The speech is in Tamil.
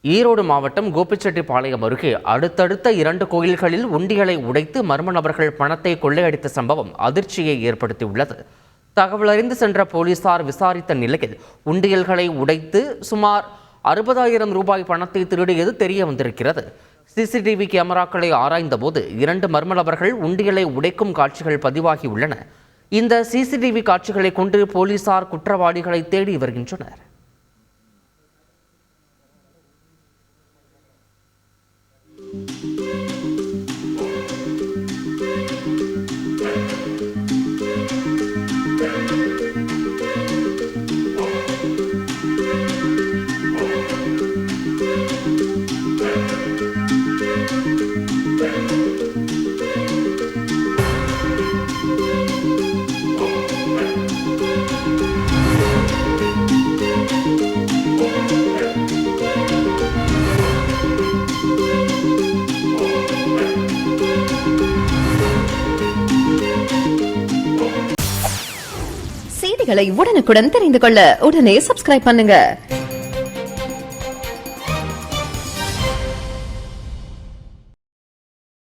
ஈரோடு மாவட்டம் கோபிச்செட்டிப்பாளையம் அருகே அடுத்தடுத்த 2 கோயில்களில் உண்டிகளை உடைத்து மர்ம நபர்கள் பணத்தை கொள்ளையடித்த சம்பவம் அதிர்ச்சியை ஏற்படுத்தியுள்ளது. தகவல் அறிந்து சென்ற போலீசார் விசாரித்த நிலையில் உண்டியல்களை உடைத்து சுமார் 60,000 ரூபாய் பணத்தை திருடியது தெரிய வந்திருக்கிறது. சிசிடிவி கேமராக்களை ஆராய்ந்தபோது 2 மர்ம நபர்கள் உண்டியலை உடைக்கும் காட்சிகள் பதிவாகியுள்ளன. இந்த சிசிடிவி காட்சிகளை கொண்டு போலீசார் குற்றவாளிகளை தேடி வருகின்றனர். செய்திகளை உடனுக்குடன் தெரிந்து கொள்ள உடனே சப்ஸ்கிரைப் பண்ணுங்க.